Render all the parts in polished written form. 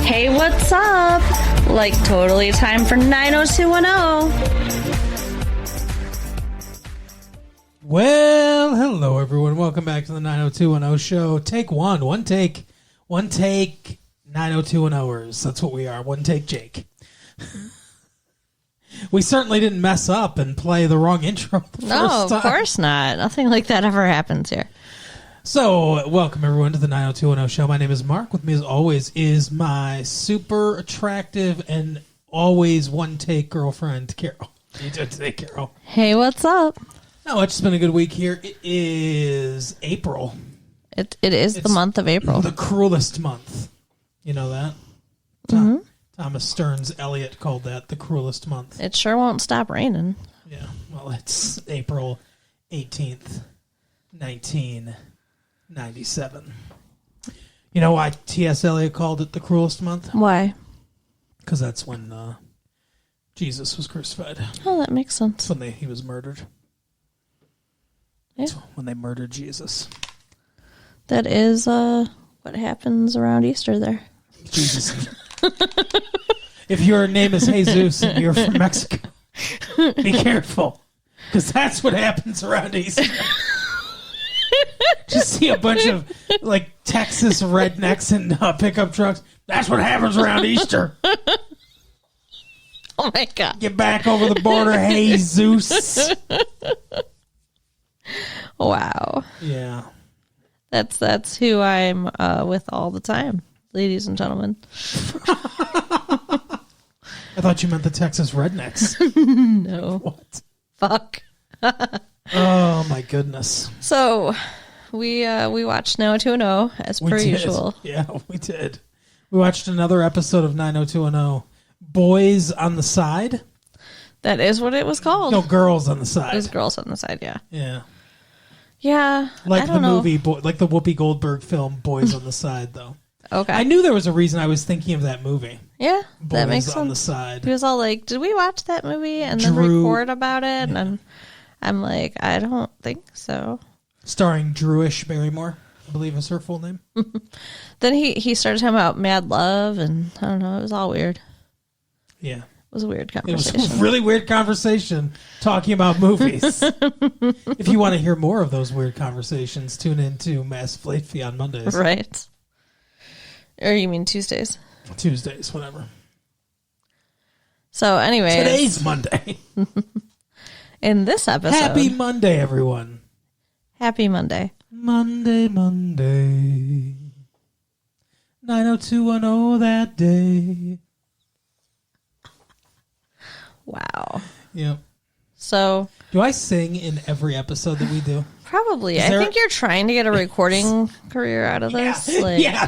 Hey, what's up? Like, totally time for 90210. Well, hello, everyone. Welcome back to the 90210 show. Take one. One take 90210ers. That's what we are. One take Jake. We certainly didn't mess up and play the wrong intro the No, first time. of course not. Nothing like that ever happens here. So, welcome everyone to the 90210 show. My name is Mark. With me, as always, is my super attractive and always one-take girlfriend, Carol. How you doing today, Carol? Hey, what's up? Not much. It's been a good week here. It is April. It is the month of April. The cruelest month. You know that? Thomas Stearns Eliot called that the cruelest month. It sure won't stop raining. Yeah. Well, it's April 18th, 1997. You know why T.S. Eliot called it the cruelest month? Why? Because that's when Jesus was crucified. Oh, that makes sense. That's when he was murdered. Yeah. That's when they murdered Jesus. That is what happens around Easter there. Jesus. If your name is Jesus and you're from Mexico, be careful. Because that's what happens around Easter. Just see a bunch of like Texas rednecks in pickup trucks. That's what happens around Easter. Oh my God. Get back over the border, Jesus. Wow. Yeah. That's who I'm with all the time, ladies and gentlemen. I thought you meant the Texas rednecks. No. What? Fuck. Oh my goodness. So we watched 90210 as per usual. Yeah, we did. We watched another episode of 90210. Boys on the Side. That is what it was called. No, Girls on the Side. It was Girls on the Side, yeah. Yeah. Yeah. Like I the don't know. movie, like the Whoopi Goldberg film, Boys on the Side, though. Okay. I knew there was a reason I was thinking of that movie. Yeah, Boys that makes on sense. the Side. He was all like, did we watch that movie and then record about it? Yeah. And I'm like, I don't think so. Starring Drewish Barrymore, I believe is her full name. Then he started talking about Mad Love, and I don't know, it was all weird. Yeah. It was a weird It conversation. was a really weird conversation talking about movies. If you want to hear more of those weird conversations, tune in to Mass Late Fee on Mondays. Right. Or you mean Tuesdays? Tuesdays, whatever. So anyway. Today's Monday. In this episode. Happy Monday, everyone. Happy Monday. Monday. 90210 that day. Wow. Yep. So. Do I sing in every episode that we do? Probably. I think you're trying to get a recording career out of this. Yeah, Like, yeah,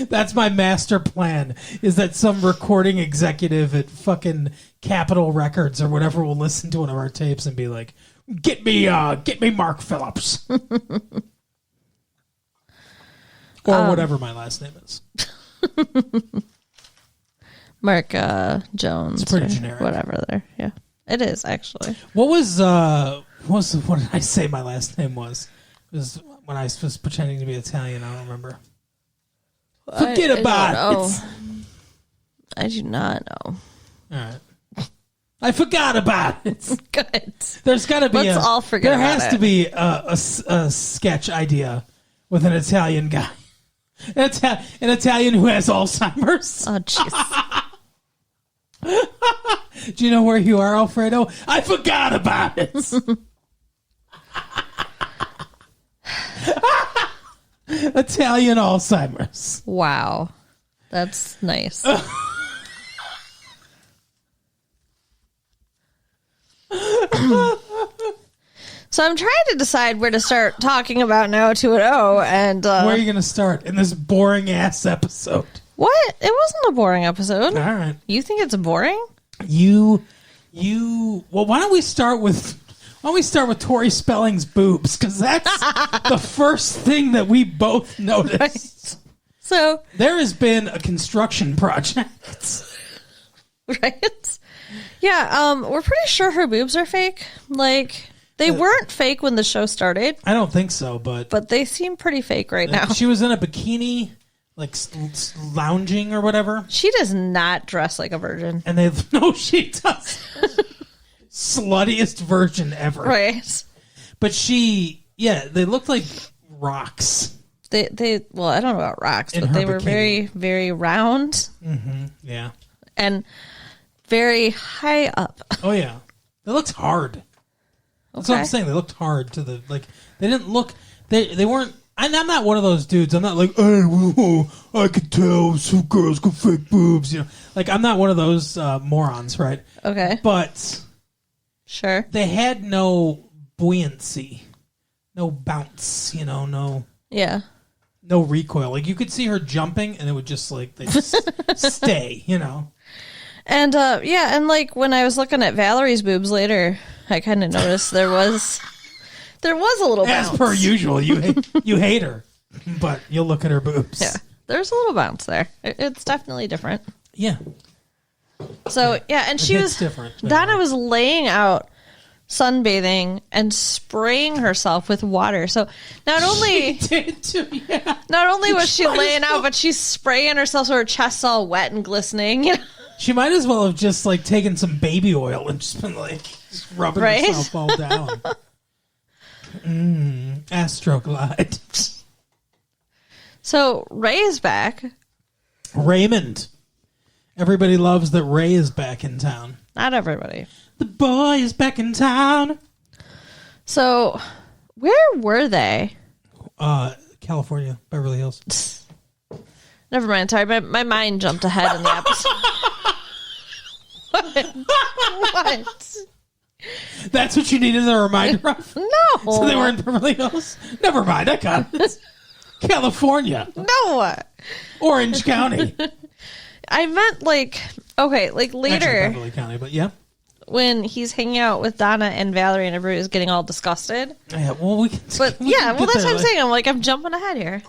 that's my master plan, is that some recording executive at fucking Capitol Records or whatever will listen to one of our tapes and be like, get me Mark Phillips. Or whatever my last name is. Mark Jones. It's pretty generic. Whatever there. Yeah. It is, actually. What did I say my last name was? It was when I was pretending to be Italian. I don't remember. Forget about it. I do not know. All right. I forgot about it. Good. There's got to be Let's all forget about it. There has to be a sketch idea with an Italian guy. An Italian who has Alzheimer's. Oh, jeez. Do you know where you are, Alfredo? I forgot about it. Italian Alzheimer's. Wow. That's nice. So I'm trying to decide where to start talking about 90210, and where are you going to start in this boring ass episode? What? It wasn't a boring episode. All right. You think it's boring? Well, why don't we start with Tori Spelling's boobs, because that's the first thing that we both noticed. Right. So there has been a construction project. Right? Yeah, we're pretty sure her boobs are fake. Like, they weren't fake when the show started. I don't think so, but they seem pretty fake right now. She was in a bikini, like lounging or whatever. She does not dress like a virgin. And no, she does. Sluttiest version ever. Right. But they looked like rocks. Well, I don't know about rocks, but they were bikini. very, very round. Mm-hmm. Yeah. And very high up. Oh, yeah. They looked hard. That's what I'm saying. They looked hard to the, like, they didn't look, they weren't, I'm not one of those dudes. I'm not like, I could tell some girls got fake boobs, you know. Like, I'm not one of those morons, right? Okay. But sure. they had no buoyancy, no bounce, you know, no recoil. Like, you could see her jumping, and it would just, like, they just stay, you know. And, and, like, when I was looking at Valerie's boobs later, I kind of noticed there was a little bounce. As per usual, you hate her, but you'll look at her boobs. Yeah, there's a little bounce there. It's definitely different. Yeah. So, and she was different. Donna was laying out sunbathing and spraying herself with water. So not only was she laying out, but she's spraying herself so her chest's all wet and glistening. You know? She might as well have just like taken some baby oil and just been like just rubbing herself all down. Astroglide. So Ray is back. Raymond. Everybody loves that Ray is back in town. Not everybody. The boy is back in town. So, where were they? California, Beverly Hills. Never mind. Sorry, my mind jumped ahead in the episode. What? That's what you needed a reminder of? No. So they were in Beverly Hills? Never mind, I got it. California. No. Orange County. I meant like later. Actually, Beverly County, but yeah. When he's hanging out with Donna and Valerie and everybody is getting all disgusted. Yeah, well, we can. But yeah, well, that's what I'm saying. I'm jumping ahead here.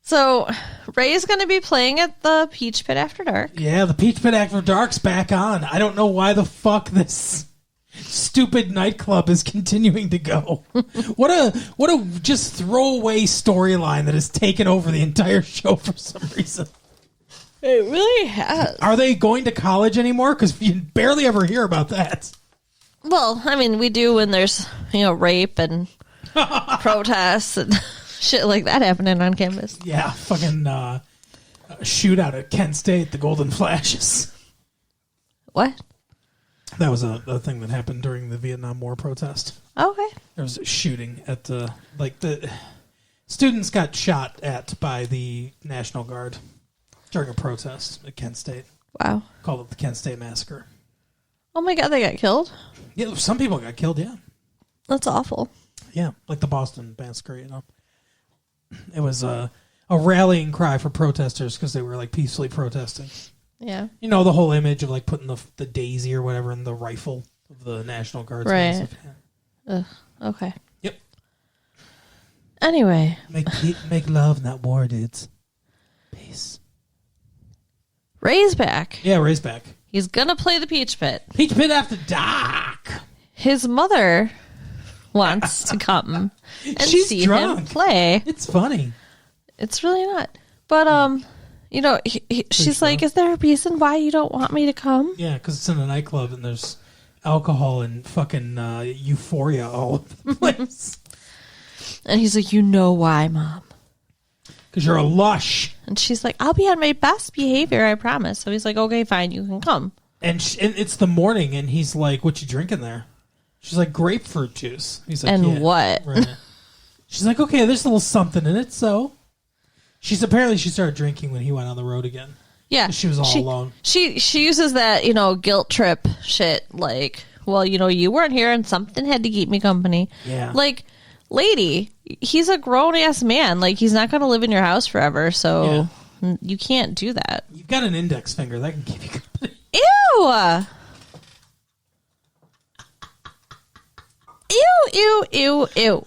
So Ray's going to be playing at the Peach Pit After Dark. Yeah, the Peach Pit After Dark's back on. I don't know why the fuck this stupid nightclub is continuing to go. What a just throwaway storyline that has taken over the entire show for some reason. It really has. Are they going to college anymore? Because you barely ever hear about that. Well, I mean, we do when there's, rape and protests and shit like that happening on campus. Yeah, fucking shootout at Kent State, the Golden Flashes. What? That was a thing that happened during the Vietnam War protest. Okay. There was a shooting at the students got shot at by the National Guard during a protest at Kent State. Wow. Called it the Kent State Massacre. Oh my God, they got killed? Yeah, some people got killed, yeah. That's awful. Yeah, like the Boston Massacre, It was a rallying cry for protesters because they were like peacefully protesting. Yeah. The whole image of like putting the daisy or whatever in the rifle of the National Guard. Right. Yeah. Okay. Yep. Anyway. Make love, not war, dudes. Peace. Ray's back. Yeah, Ray's back. He's going to play the Peach Pit. Peach Pit After Dark. His mother wants to come and She's see drunk. him play. It's funny. It's really not. But, she's like, is there a reason why you don't want me to come? Yeah, because it's in a nightclub and there's alcohol and fucking euphoria all over the place. And he's like, you know why, Mom? Because you're a lush. And she's like, I'll be on my best behavior, I promise. So he's like, okay, fine, you can come. And it's the morning, and he's like, what you drinking there? She's like, grapefruit juice. He's like, and yeah. What? Right. She's like, okay, there's a little something in it, so. She started drinking when he went on the road again. Yeah. She was all alone. She uses that, guilt trip shit, like, well, you weren't here and something had to keep me company. Yeah. Like, lady, he's a grown-ass man. Like, he's not going to live in your house forever, so you can't do that. You've got an index finger. That can keep you company. Ew! Ew, ew, ew, ew.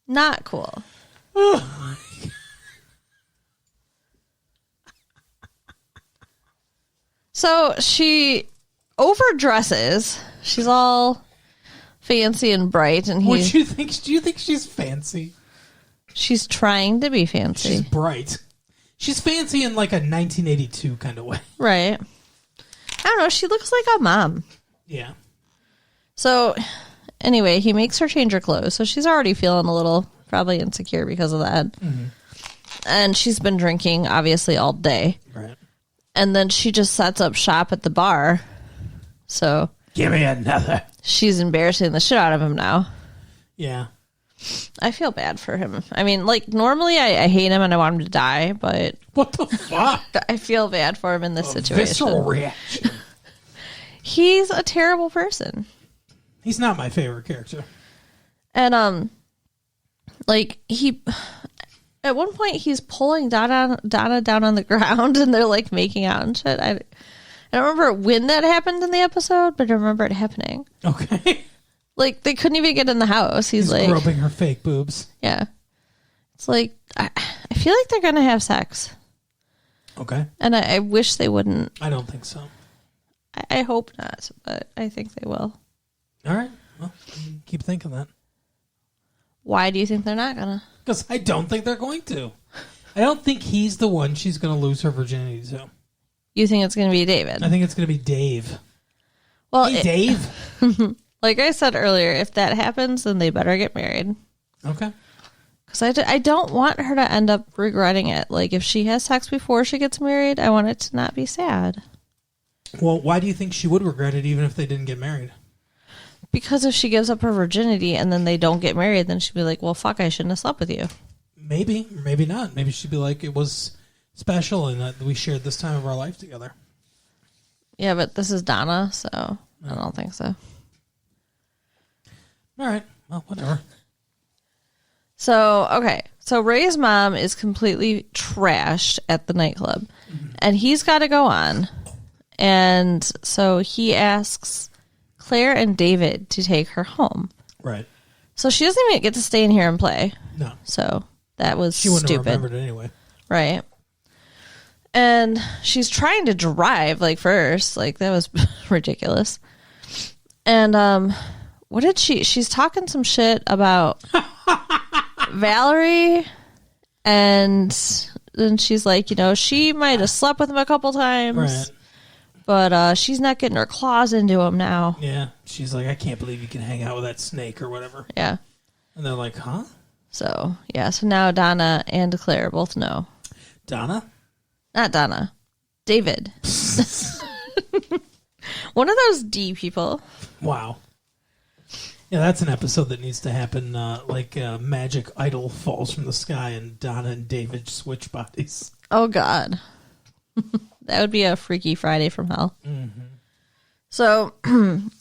Not cool. Oh my God. So she overdresses. She's all fancy and bright, and What do you think? Do you think she's fancy? She's trying to be fancy. She's bright. She's fancy in like a 1982 kind of way. Right. I don't know. She looks like a mom. Yeah. So, anyway, he makes her change her clothes. So she's already feeling a little probably insecure because of that. Mm-hmm. And she's been drinking, obviously, all day. Right. And then she just sets up shop at the bar. So. Give me another. She's embarrassing the shit out of him now. Yeah. I feel bad for him. I mean, like, normally I hate him and I want him to die, but... What the fuck? I feel bad for him in this situation. Visceral reaction. He's a terrible person. He's not my favorite character. And, like, he... At one point, he's pulling Donna down on the ground, and they're, like, making out and shit. I don't remember when that happened in the episode, but I remember it happening. Okay. Like, they couldn't even get in the house. He's like... groping her fake boobs. Yeah. It's like, I feel like they're going to have sex. Okay. And I wish they wouldn't. I don't think so. I hope not, but I think they will. All right. Well, keep thinking that. Why do you think they're not going to? Because I don't think they're going to. I don't think he's the one she's going to lose her virginity to. You think it's going to be David? I think it's going to be Dave. Well, hey, Dave. Like I said earlier, if that happens, then they better get married. Okay. Because I don't want her to end up regretting it. Like, if she has sex before she gets married, I want it to not be sad. Well, why do you think she would regret it even if they didn't get married? Because if she gives up her virginity and then they don't get married, then she'd be like, well, fuck, I shouldn't have slept with you. Maybe. Or maybe not. Maybe she'd be like, it was special and that we shared this time of our life together. Yeah, but this is Donna, so I don't think so. All right. Well, whatever. So, okay. So Ray's mom is completely trashed at the nightclub. Mm-hmm. And he's got to go on. And so he asks Claire and David to take her home. Right. So she doesn't even get to stay in here and play. No. So that was she wouldn't stupid. have remembered it anyway. Right. And she's trying to drive, like, first. Like, that was ridiculous. And, what did she's talking some shit about Valerie, and then she's like, you know, she might have slept with him a couple times, right. But she's not getting her claws into him now. Yeah, she's like, I can't believe you can hang out with that snake or whatever. Yeah. And they're like, huh? So, yeah, so now Donna and Claire both know. Donna? Not Donna. David. One of those D people. Wow. Yeah, that's an episode that needs to happen. Like magic idol falls from the sky and Donna and David switch bodies. Oh, God. That would be a Freaky Friday from hell. Mm-hmm. So,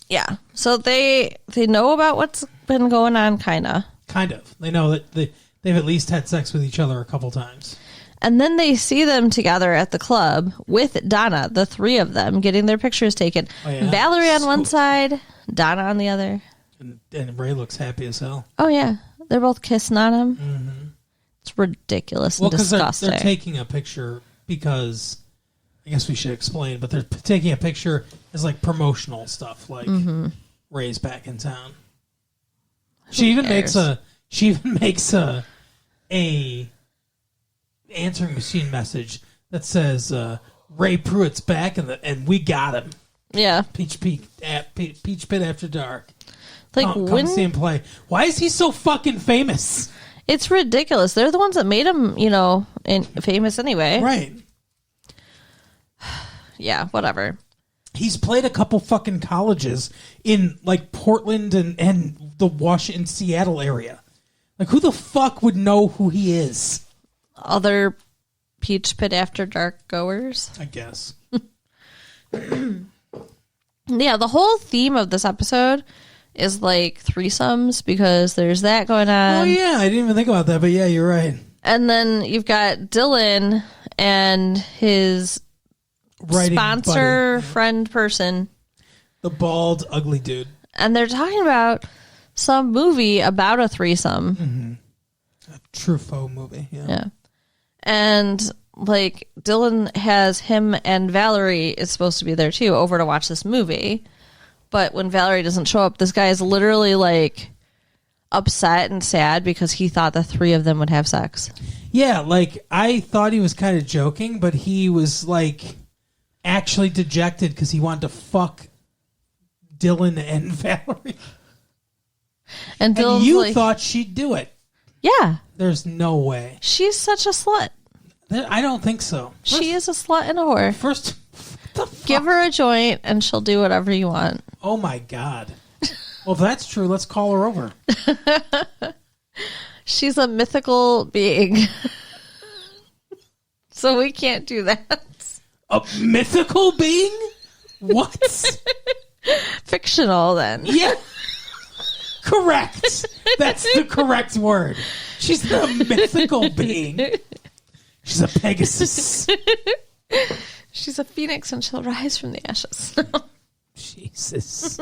yeah. So they know about what's been going on, kind of. Kind of. They know that they've at least had sex with each other a couple times. And then they see them together at the club with Donna, the three of them, getting their pictures taken. Oh, yeah. Valerie on one side, Donna on the other. And Ray looks happy as hell. Oh, yeah. They're both kissing on him. Mm-hmm. It's ridiculous and disgusting. They're taking a picture because, I guess we should explain, but they're taking a picture as like promotional stuff, like Ray's back in town. She even makes a answering machine message that says Ray Pruitt's back and we got him. Yeah. Peach Pit After Dark. Like, come see him play. Why is he so fucking famous? It's ridiculous. They're the ones that made him, you know, famous anyway. Right. Yeah, whatever. He's played a couple fucking colleges in, like, Portland and the Washington, Seattle area. Like, who the fuck would know who he is? Other Peach Pit After Dark goers? I guess. Yeah, the whole theme of this episode is like threesomes because there's that going on. Oh, yeah, I didn't even think about that, but yeah, you're right. And then you've got Dylan and his writing sponsor, buddy. friend person. The bald, ugly dude. And they're talking about some movie about a threesome. Mm-hmm. A Truffaut movie, yeah. Yeah. And, like, Dylan has him and Valerie is supposed to be there, too, over to watch this movie. But when Valerie doesn't show up, this guy is literally, like, upset and sad because he thought the three of them would have sex. Yeah, like, I thought he was kind of joking, but he was, like, actually dejected because he wanted to fuck Dylan and Valerie. And you thought she'd do it. Yeah. There's no way. She's such a slut. I don't think so. She is a slut and a whore. First, what the fuck? Give her a joint and she'll do whatever you want. Oh, my God. Well, if that's true, let's call her over. She's a mythical being. So we can't do that. A mythical being? What? Fictional, then. Yeah. Correct. That's the correct word. She's a mythical being. She's a Pegasus. She's a phoenix and she'll rise from the ashes. Jesus.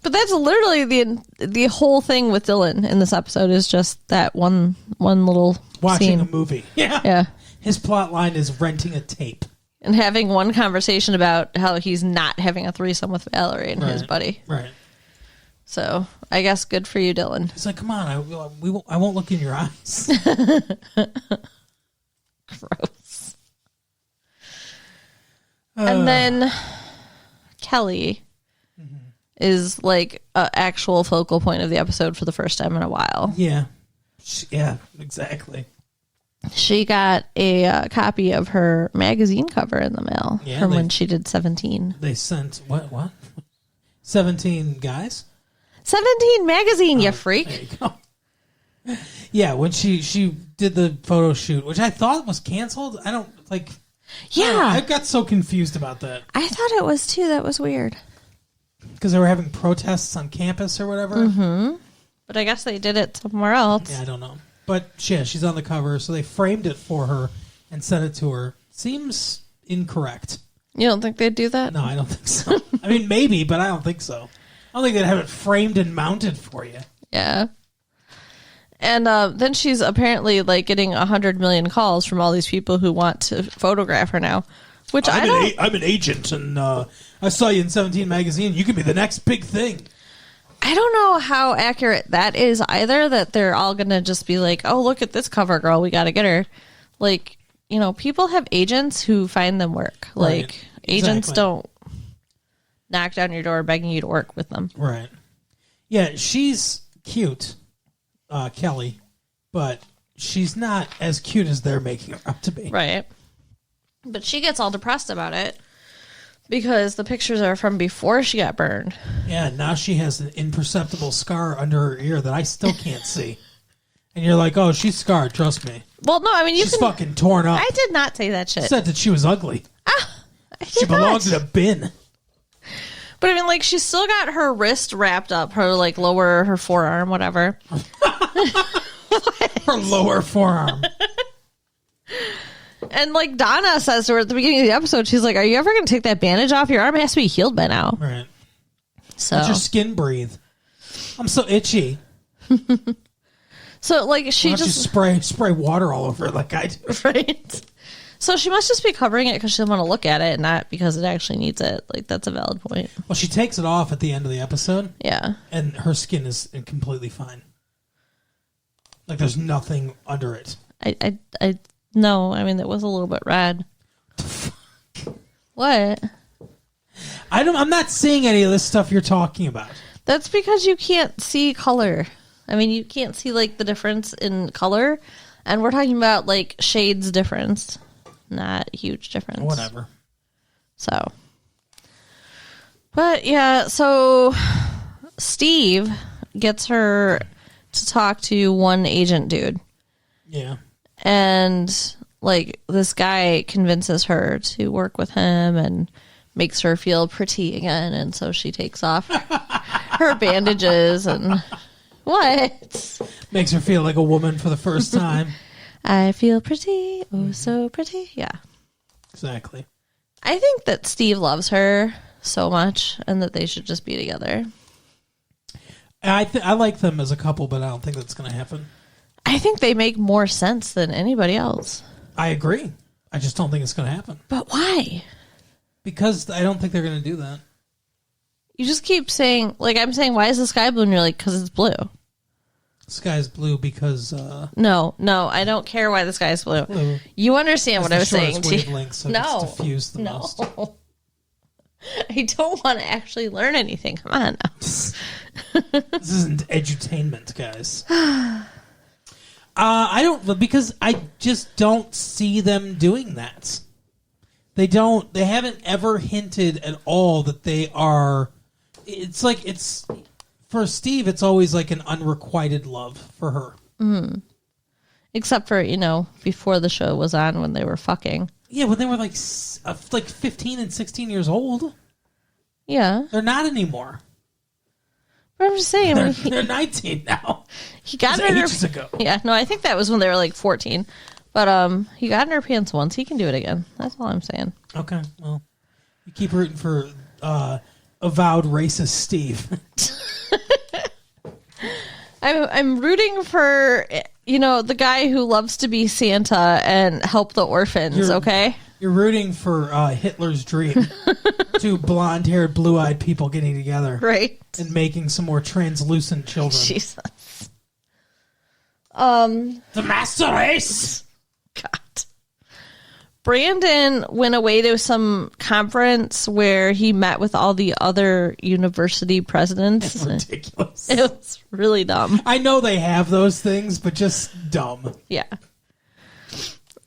But that's literally the whole thing with Dylan in this episode is just that one little Watching scene. a movie. Yeah. Yeah. His plot line is renting a tape. And having one conversation about how he's not having a threesome with Valerie and his buddy. Right. So I guess good for you, Dylan. He's like, come on, I won't look in your eyes. Gross. And then Kelly is like an actual focal point of the episode for the first time in a while. Yeah. Yeah, exactly. She got a copy of her magazine cover in the mail from when she did 17. They sent, what? 17 guys? 17 magazine, you freak. There you go. Yeah, when she did the photo shoot, which I thought was canceled. I don't, like... Yeah. I got so confused about that. I thought it was too. That was weird. Because they were having protests on campus or whatever. Mm-hmm. But I guess they did it somewhere else. Yeah, I don't know. But yeah, she's on the cover, so they framed it for her and sent it to her. Seems incorrect. You don't think they'd do that? No, I don't think so. I mean, maybe, but I don't think so. I don't think they'd have it framed and mounted for you. Yeah. And then she's apparently like getting 100 million calls from all these people who want to photograph her now. Which I'm an agent, and I saw you in 17 magazine. You could be the next big thing. I don't know how accurate that is either, that they're all going to just be like, oh, look at this cover girl. We got to get her. Like, you know, people have agents who find them work. Right. Like, agents don't knock down your door begging you to work with them. Right. Yeah, she's cute, Kelly, but she's not as cute as they're making her out to be. Right. But she gets all depressed about it because the pictures are from before she got burned. Yeah, now she has an imperceptible scar under her ear that I still can't see. And you're like, oh, she's scarred, trust me. Well, no, I mean, she's fucking torn up. I did not say that shit. I said that she was ugly. She belongs in a bin. But I mean, like, she's still got her wrist wrapped up, her, like, her forearm, whatever. Her lower forearm. And, like, Donna says to her at the beginning of the episode, she's like, are you ever going to take that bandage off? Your arm has to be healed by now. Right. So. Let your skin breathe. I'm so itchy. So, like, she just... spray water all over it like I do. Right. So she must just be covering it because she doesn't want to look at it, not because it actually needs it. Like, that's a valid point. Well, she takes it off at the end of the episode. Yeah. And her skin is completely fine. Like, there's nothing under it. No, I mean, it was a little bit red. What? I'm not seeing any of this stuff you're talking about. That's because you can't see color. I mean, you can't see, like, the difference in color. And we're talking about, like, shades difference. Not huge difference. Whatever. So. But, yeah, so Steve gets her to talk to one agent dude. Yeah. And, like, this guy convinces her to work with him and makes her feel pretty again. And so she takes off her bandages and... What? Makes her feel like a woman for the first time. I feel pretty. Oh, so pretty. Yeah. Exactly. I think that Steve loves her so much and that they should just be together. I like them as a couple, but I don't think that's going to happen. I think they make more sense than anybody else. I agree. I just don't think it's going to happen. But why? Because I don't think they're going to do that. You just keep saying, like, I'm saying, why is the sky blue? And you're like, because it's blue. Sky's blue because... No, I don't care why the sky's blue. Blue. You understand what I was saying. Wavelength, so no. It's diffused the most. I don't want to actually learn anything. Come on now. This isn't edutainment, guys. I don't... Because I just don't see them doing that. They haven't ever hinted at all that they are... It's like, it's... For Steve, it's always like an unrequited love for her. Mm. Except for, before the show was on when they were fucking. Yeah, when they were like 15 and 16 years old. Yeah. They're not anymore. But I'm just saying. They're 19 now. He got in ages ago. Yeah, no, I think that was when they were like 14. But he got in her pants once. He can do it again. That's all I'm saying. Okay, well, you keep rooting for avowed racist Steve. I'm rooting for, the guy who loves to be Santa and help the orphans, okay? You're rooting for Hitler's dream. Two blonde-haired, blue-eyed people getting together. Right. And making some more translucent children. Jesus. The master race! God. Brandon went away to some conference where he met with all the other university presidents. That's ridiculous. It was really dumb. I know they have those things, but just dumb. Yeah.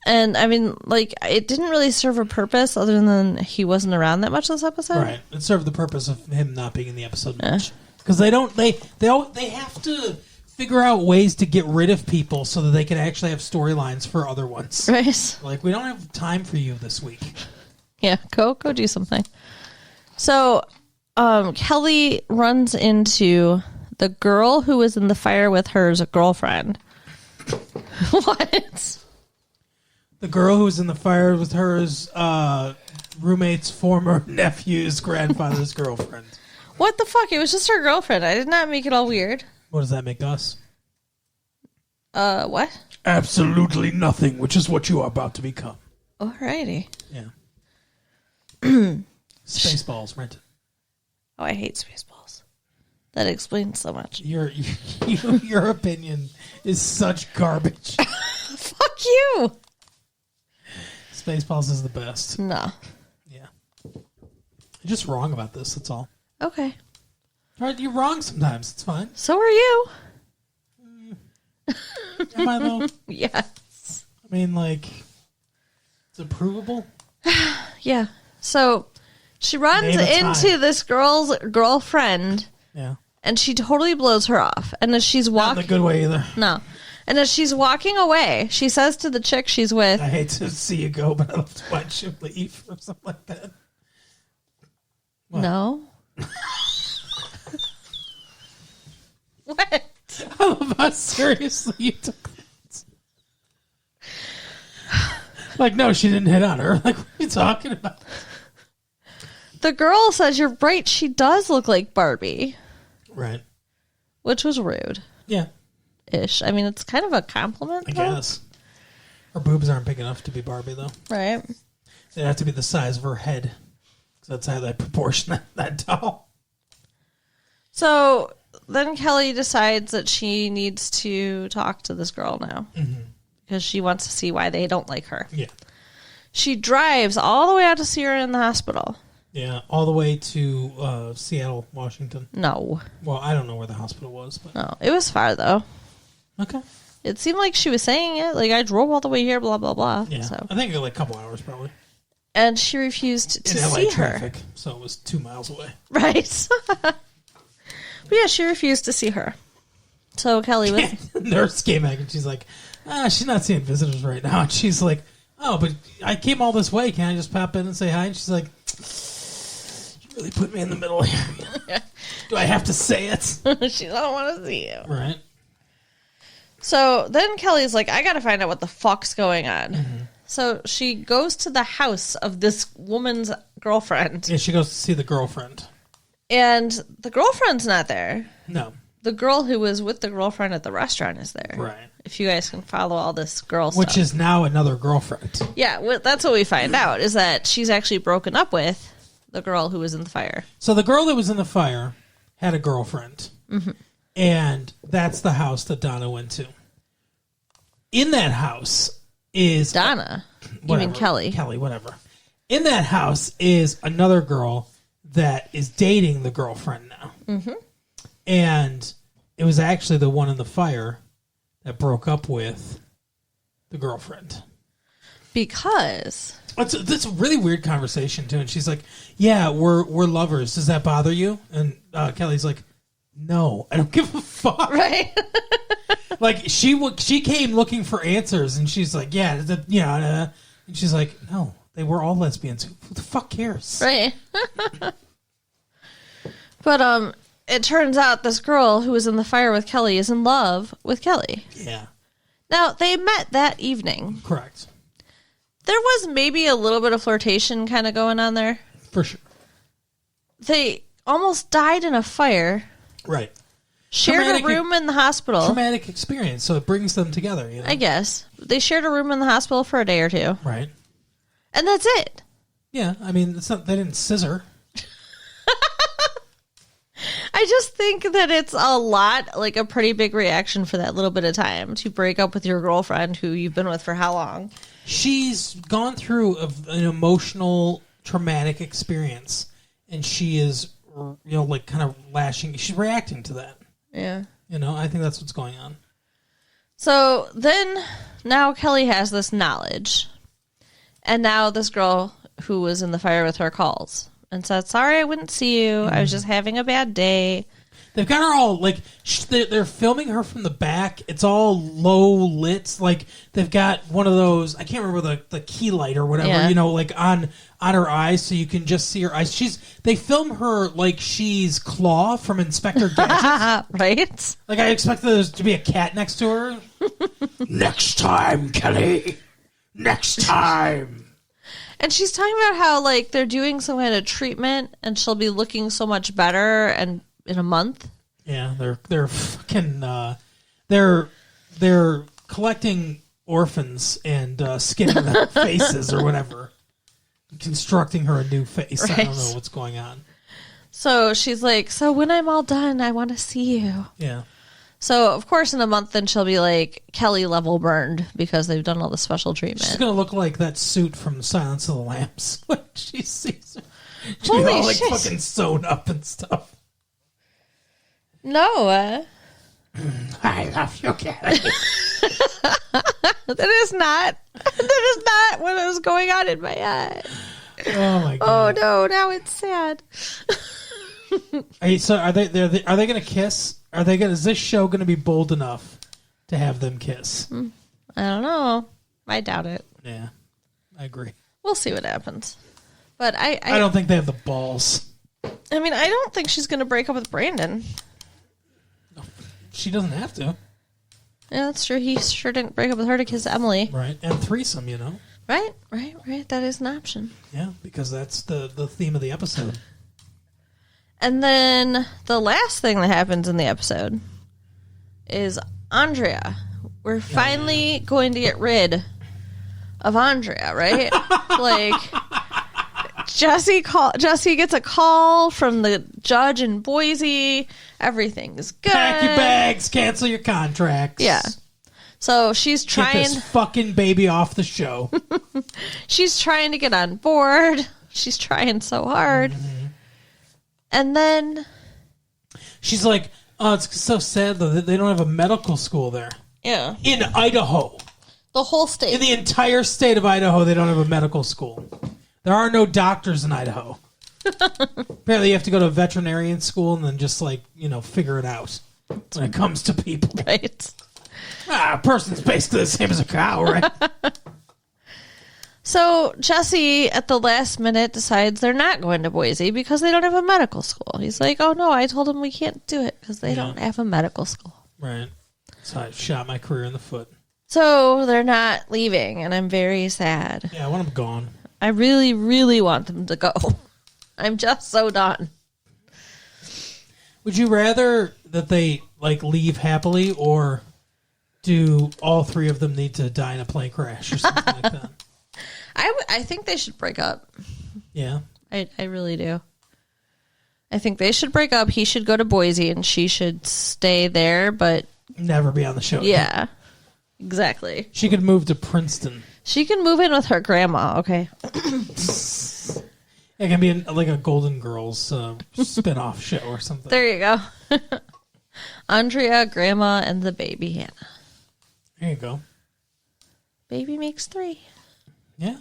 And, I mean, like, it didn't really serve a purpose other than he wasn't around that much this episode. Right. It served the purpose of him not being in the episode much. Because they have to figure out ways to get rid of people so that they can actually have storylines for other ones. Right. Like, we don't have time for you this week. Yeah, go do something. So, Kelly runs into the girl who was in the fire with her girlfriend. What? The girl who was in the fire with her roommate's former nephew's grandfather's girlfriend. What the fuck? It was just her girlfriend. I did not make it all weird. What does that make us? What? Absolutely nothing, which is what you are about to become. Alrighty. Yeah. Spaceballs, rented. Oh, I hate Spaceballs. That explains so much. Your opinion is such garbage. Fuck you. Spaceballs is the best. No. Yeah. You're just wrong about this, that's all. Okay. All right, you're wrong sometimes. It's fine. So are you. Am I, though? Yes. I mean, like, is it provable? Yeah. So she runs into this girl's girlfriend. Yeah. And she totally blows her off. And as she's walking... Not in a good way, either. No. And as she's walking away, she says to the chick she's with... I hate to see you go, but I love to watch you leave or something like that. What? No. What? I love how seriously you took that. Like, no, she didn't hit on her. Like, what are you talking about? The girl says, you're right, she does look like Barbie. Right. Which was rude. Yeah. Ish. I mean, it's kind of a compliment, I guess. Her boobs aren't big enough to be Barbie, though. Right. They have to be the size of her head. That's how they proportion that doll. So then Kelly decides that she needs to talk to this girl now. Mm-hmm. Because she wants to see why they don't like her. Yeah. She drives all the way out to see her in the hospital. Yeah, all the way to Seattle, Washington. No. Well, I don't know where the hospital was. But no, it was far, though. Okay. It seemed like she was saying it. Like, I drove all the way here, blah, blah, blah. Yeah, so. I think it was like a couple hours, probably. And she refused to in LA see traffic, her. So it was 2 miles away. Right. But yeah, she refused to see her. So Kelly was... The nurse came back and she's like, she's not seeing visitors right now. And she's like, oh, but I came all this way. Can I just pop in and say hi? And she's like, you really put me in the middle here. Do I have to say it? She don't want to see you. Right. So then Kelly's like, I got to find out what the fuck's going on. Mm-hmm. So she goes to the house of this woman's girlfriend. Yeah, she goes to see the girlfriend. And the girlfriend's not there. No. The girl who was with the girlfriend at the restaurant is there. Right. If you guys can follow all this girl stuff. Which is now another girlfriend. Yeah, well, that's what we find out, is that she's actually broken up with the girl who was in the fire. So the girl that was in the fire had a girlfriend. Mm-hmm. And that's the house that Donna went to. In that house is... Donna? You mean Kelly? Kelly, whatever. In that house is another girl that is dating the girlfriend now. Mm-hmm. And it was actually the one in the fire that broke up with the girlfriend. Because... It's a really weird conversation, too. And she's like, yeah, we're lovers. Does that bother you? And Kelly's like, no, I don't give a fuck. Right? Like, she came looking for answers, and she's like, yeah, and she's like, no, they were all lesbians. Who the fuck cares? Right. But it turns out this girl who was in the fire with Kelly is in love with Kelly. Yeah. Now, they met that evening. Correct. There was maybe a little bit of flirtation kind of going on there. For sure. They almost died in a fire. Right. Shared a room in the hospital. Traumatic experience, so it brings them together, you know? I guess. They shared a room in the hospital for a day or two. Right. And that's it. Yeah, I mean, they didn't scissor. I just think that it's a lot, like a pretty big reaction for that little bit of time to break up with your girlfriend who you've been with for how long? She's gone through an emotional, traumatic experience, and she is, like kind of lashing. She's reacting to that. Yeah. I think that's what's going on. So then, now Kelly has this knowledge, and now this girl who was in the fire with her calls and said, sorry I wouldn't see you. I was just having a bad day. They've got her all, like, they're filming her from the back. It's all low lit. Like, they've got one of those, I can't remember the key light or whatever, like on her eyes so you can just see her eyes. They film her like she's Claw from Inspector Gadget. Right? Like, I expected there to be a cat next to her. Next time, Kelly. Next time. And she's talking about how, like, they're doing some kind of treatment and she'll be looking so much better and in a month. Yeah, they're fucking they're collecting orphans and skinning their faces or whatever, constructing her a new face. Right. I don't know what's going on. So she's like, so when I'm all done, I want to see you. Yeah. So of course in a month then she'll be like Kelly level burned because they've done all the special treatment. She's gonna look like that suit from Silence of the Lambs when she sees her. She'll Holy be all like shit. fucking sewn up and stuff. No. I love you, Kelly. That is not what was going on in my head. Oh my god. Oh no, now it's sad. Are they gonna kiss? Is this show gonna be bold enough to have them kiss? I don't know. I doubt it. Yeah. I agree. We'll see what happens. But I don't think they have the balls. I mean, I don't think she's gonna break up with Brandon. She doesn't have to. Yeah, that's true. He sure didn't break up with her to kiss Emily. Right. And threesome, Right. That is an option. Yeah, because that's the theme of the episode. And then the last thing that happens in the episode is Andrea. We're finally going to get rid of Andrea, right? Like, Jesse gets a call from the judge in Boise. Everything is good. Pack your bags, cancel your contracts. Yeah. So she's trying... Get this fucking baby off the show. She's trying to get on board. She's trying so hard. Mm-hmm. And then... She's like, oh, it's so sad, though, that they don't have a medical school there. Yeah. In Idaho. The whole state. In the entire state of Idaho, they don't have a medical school. There are no doctors in Idaho. Apparently, you have to go to a veterinarian school and then just, figure it out when it comes to people. Right. A person's basically the same as a cow, right? So Jesse, at the last minute, decides they're not going to Boise because they don't have a medical school. He's like, oh, no, I told them we can't do it because they don't have a medical school. Right. So I shot my career in the foot. So they're not leaving, and I'm very sad. Yeah, I want them gone. I really, really want them to go. I'm just so done. Would you rather that they, leave happily, or do all three of them need to die in a plane crash or something like that? I think they should break up. Yeah. I really do. I think they should break up. He should go to Boise and she should stay there, but never be on the show. Yeah, exactly. She could move to Princeton. She can move in with her grandma, okay? It can be like a Golden Girls spin-off show or something. There you go. Andrea, grandma, and the baby Hannah. There you go. Baby makes 3. Yeah.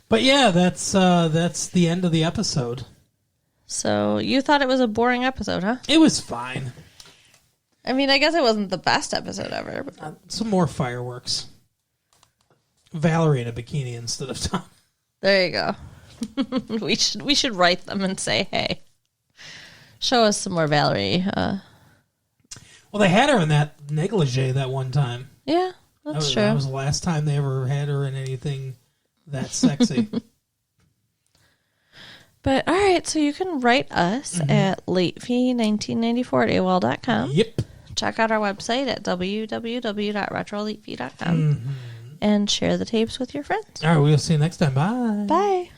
But yeah, that's the end of the episode. So you thought it was a boring episode, huh? It was fine. I mean, I guess it wasn't the best episode ever. But... some more fireworks. Valerie in a bikini instead of Tom. There you go. we should write them and say, hey, show us some more Valerie. Well, they had her in that negligee that one time. Yeah, that's true. That was the last time they ever had her in anything that sexy. But, all right, so you can write us at latefee1994@AOL.com. Yep. Check out our website at www.retrolatefee.com and share the tapes with your friends. All right, we'll see you next time. Bye. Bye.